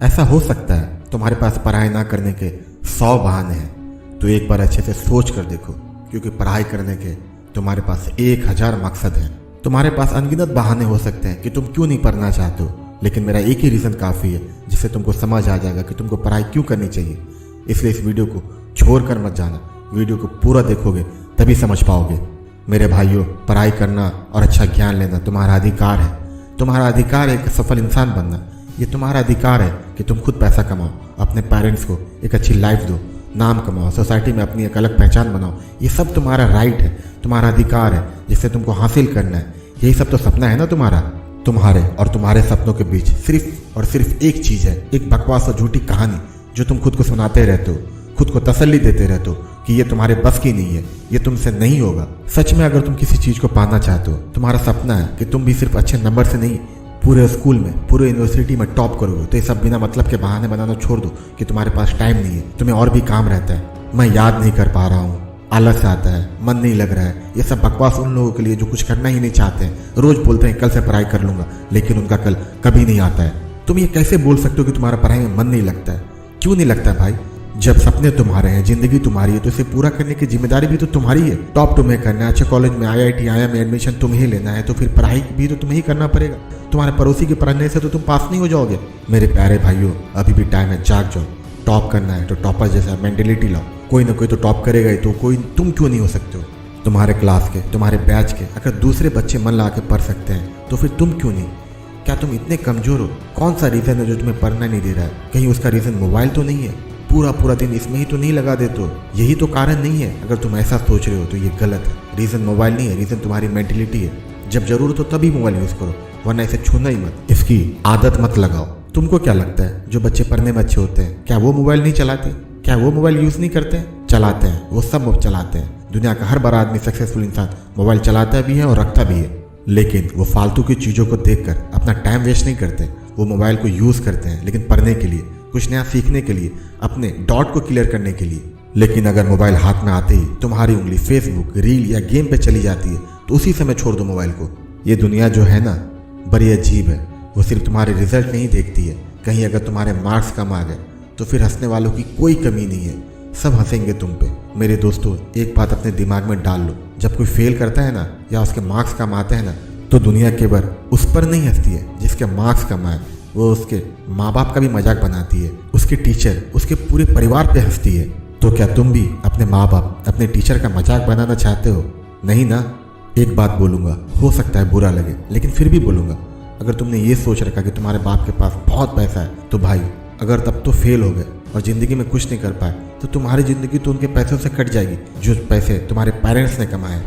ऐसा हो सकता है तुम्हारे पास पढ़ाई ना करने के 100 बहाने हैं, तो एक बार अच्छे से सोच कर देखो, क्योंकि पढ़ाई करने के तुम्हारे पास 1000 मकसद हैं। तुम्हारे पास अनगिनत बहाने हो सकते हैं कि तुम क्यों नहीं पढ़ना चाहते हो, लेकिन मेरा एक ही रीज़न काफ़ी है जिससे तुमको समझ आ जाएगा कि तुमको पढ़ाई क्यों करनी चाहिए। इसलिए इस वीडियो को छोड़ कर मत जाना, वीडियो को पूरा देखोगे तभी समझ पाओगे। मेरे भाइयों, पढ़ाई करना और अच्छा ज्ञान लेना तुम्हारा अधिकार है। तुम्हारा अधिकार है एक सफल इंसान बनना। ये तुम्हारा अधिकार है कि तुम खुद पैसा कमाओ, अपने पेरेंट्स को एक अच्छी लाइफ दो, नाम कमाओ, सोसाइटी में अपनी एक अलग पहचान बनाओ। ये सब तुम्हारा राइट है, तुम्हारा अधिकार है जिससे तुमको हासिल करना है। यही सब तो सपना है ना तुम्हारा। तुम्हारे और तुम्हारे सपनों के बीच सिर्फ और सिर्फ एक चीज़ है, एक बकवास और झूठी कहानी जो तुम खुद को सुनाते रहते हो, खुद को तसल्ली देते रहते हो कि ये तुम्हारे बस की नहीं है, ये तुमसे नहीं होगा। सच में अगर तुम किसी चीज़ को पाना चाहते हो, तुम्हारा सपना है कि तुम भी सिर्फ अच्छे नंबर से नहीं, पूरे स्कूल में, पूरे यूनिवर्सिटी में टॉप करोगे, तो ये सब बिना मतलब के बहाने बनाना छोड़ दो कि तुम्हारे पास टाइम नहीं है, तुम्हें और भी काम रहता है, मैं याद नहीं कर पा रहा हूँ, आलस आता है, मन नहीं लग रहा है। ये सब बकवास उन लोगों के लिए जो कुछ करना ही नहीं चाहते हैं, रोज बोलते हैं कल से पढ़ाई कर लूंगा, लेकिन उनका कल कभी नहीं आता है। तुम ये कैसे बोल सकते हो कि तुम्हारा पढ़ाई में मन नहीं लगता है? क्यों नहीं लगता है भाई? जब सपने तुम्हारे हैं, जिंदगी तुम्हारी है, तो इसे पूरा करने की जिम्मेदारी भी तो तुम्हारी है। टॉप तुम्हें करना है, अच्छे कॉलेज में, IIT, IIM में एडमिशन तुम्हें ही लेना है, तो फिर पढ़ाई भी तो तुम्हें ही करना पड़ेगा। तुम्हारे पड़ोसी के पढ़ने से तो तुम पास नहीं हो जाओगे। मेरे प्यारे भाइयों, अभी भी टाइम है, जाग जाओ। टॉप करना है तो टॉपर जैसा मेंटेलिटी लाओ। कोई ना कोई तो टॉप करेगा ही, तो कोई तुम क्यों नहीं हो सकते हो? तुम्हारे क्लास के, तुम्हारे बैच के अगर दूसरे बच्चे मन लगा के पढ़ सकते हैं, तो फिर तुम क्यों नहीं? क्या तुम इतने कमजोर हो? कौन सा रीज़न है जो तुम्हें पढ़ना नहीं दे रहा है? कहीं उसका रीज़न मोबाइल तो नहीं है? पूरा दिन इसमें ही तो नहीं लगा देते हो? यही तो कारण नहीं है? अगर तुम ऐसा सोच रहे हो तो ये गलत है। रीज़न मोबाइल नहीं है, रीज़न तुम्हारी मेंटेलिटी है। जब जरूरत हो तभी मोबाइल यूज़ करो, वरना इसे छूना ही मत, इसकी आदत मत लगाओ। तुमको क्या लगता है जो बच्चे पढ़ने में अच्छे होते हैं, क्या वो मोबाइल नहीं चलाते? क्या वो मोबाइल यूज़ नहीं करते? चलाते हैं, वो सब चलाते हैं। दुनिया का हर बड़ा आदमी, सक्सेसफुल इंसान मोबाइल चलाता भी है और रखता भी है, लेकिन वो फालतू की चीज़ों को देखकर अपना टाइम वेस्ट नहीं करते। वो मोबाइल को यूज़ करते हैं लेकिन पढ़ने के लिए, कुछ नया सीखने के लिए, अपने डॉट को क्लियर करने के लिए। लेकिन अगर मोबाइल हाथ में आते ही तुम्हारी उंगली फेसबुक, रील या गेम पे चली जाती है, तो उसी समय छोड़ दो मोबाइल को। ये दुनिया जो है ना, बड़ी अजीब है। वो सिर्फ तुम्हारे रिजल्ट नहीं देखती है। कहीं अगर तुम्हारे मार्क्स कम आ गए तो फिर हंसने वालों की कोई कमी नहीं है, सब हंसेंगे तुम पे। मेरे दोस्तों, एक बात अपने दिमाग में डाल लो, जब कोई फेल करता है ना, या उसके मार्क्स कम आते हैं ना, तो दुनिया केवल उस पर नहीं हंसती है जिसके मार्क्स कम आए, वो उसके माँ बाप का भी मजाक बनाती है, उसके टीचर, उसके पूरे परिवार पे हंसती है। तो क्या तुम भी अपने माँ बाप, अपने टीचर का मजाक बनाना चाहते हो? नहीं ना। एक बात बोलूँगा, हो सकता है बुरा लगे, लेकिन फिर भी बोलूँगा। अगर तुमने ये सोच रखा कि तुम्हारे बाप के पास बहुत पैसा है, तो भाई अगर तब तो फेल हो गए और ज़िंदगी में कुछ नहीं कर पाए, तो तुम्हारी ज़िंदगी तो उनके पैसों से कट जाएगी जो पैसे तुम्हारे पेरेंट्स ने कमाए।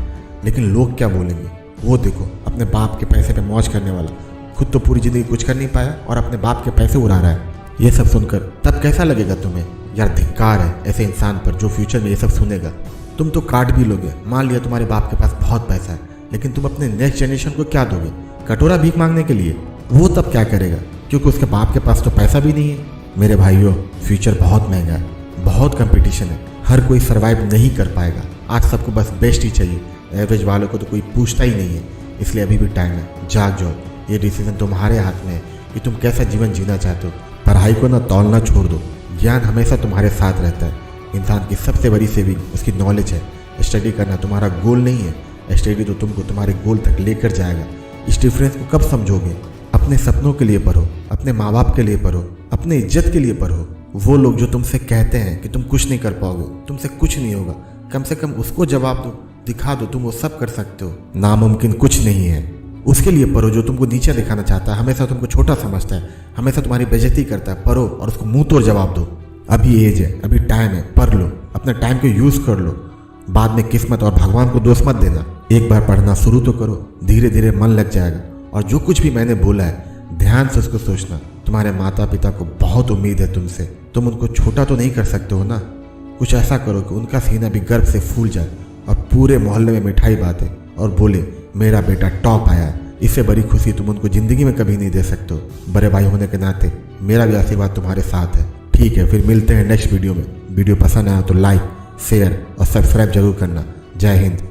लेकिन लोग क्या बोलेंगे? वो देखो, अपने बाप के पैसे पे मौज करने वाला, खुद तो पूरी ज़िंदगी कुछ कर नहीं पाया और अपने बाप के पैसे उड़ा रहा है। ये सब सुनकर तब कैसा लगेगा तुम्हें? यार धिक्कार है ऐसे इंसान पर जो फ्यूचर में ये सब सुनेगा। तुम तो काट भी लोगे। मान लिया तुम्हारे बाप के पास बहुत पैसा है, लेकिन तुम अपने नेक्स्ट जनरेशन को क्या दोगे? कटोरा भीख मांगने के लिए? वो तब क्या करेगा, क्योंकि उसके बाप के पास तो पैसा भी नहीं है। मेरे भाइयों, फ्यूचर बहुत महंगा है, बहुत कंपटीशन है, हर कोई सर्वाइव नहीं कर पाएगा। आज सबको बस बेस्ट ही चाहिए, एवरेज वालों को तो कोई पूछता ही नहीं है। इसलिए अभी भी टाइम है, जाग जाओ। ये डिसीजन तुम्हारे हाथ में है कि तुम कैसा जीवन जीना चाहते हो। पढ़ाई को ना तौलना छोड़ दो, ज्ञान हमेशा तुम्हारे साथ रहता है। इंसान की सबसे बड़ी सेविंग उसकी नॉलेज है। स्टडी करना तुम्हारा गोल नहीं है, स्टडी तो तुमको तुम्हारे गोल तक लेकर जाएगा। इस डिफरेंस को कब समझोगे? अपने सपनों के लिए पढ़ो, अपने माँ बाप के लिए पढ़ो, अपने इज्जत के लिए पढ़ो। वो लोग जो तुमसे कहते हैं कि तुम कुछ नहीं कर पाओगे, तुमसे कुछ नहीं होगा, कम से कम उसको जवाब दो, दिखा दो तुम वो सब कर सकते हो। नामुमकिन कुछ नहीं है। उसके लिए पढ़ो जो तुमको नीचे दिखाना चाहता है, हमेशा तुमको छोटा समझता है, हमेशा तुम्हारी बेइज्जती करता है। पढ़ो और उसको मुंह तोड़ जवाब दो। अभी एज है, अभी टाइम है, पढ़ लो, अपने टाइम को यूज़ कर लो। बाद में किस्मत और भगवान को दोष मत देना। एक बार पढ़ना शुरू तो करो, धीरे धीरे मन लग जाएगा। और जो कुछ भी मैंने बोला है, ध्यान से उसको सोचना। तुम्हारे माता पिता को बहुत उम्मीद है तुमसे, तुम उनको छोटा तो नहीं कर सकते हो ना। कुछ ऐसा करो कि उनका सीना भी गर्व से फूल जाए और पूरे मोहल्ले में मिठाई बांटे और बोले मेरा बेटा टॉप आया है। इससे बड़ी खुशी तुम उनको जिंदगी में कभी नहीं दे सकते हो। बड़े भाई होने के नाते मेरा भी आशीर्वाद तुम्हारे साथ है। ठीक है, फिर मिलते हैं नेक्स्ट वीडियो में। वीडियो पसंद आया तो लाइक, शेयर और सब्सक्राइब जरूर करना। जय हिंद।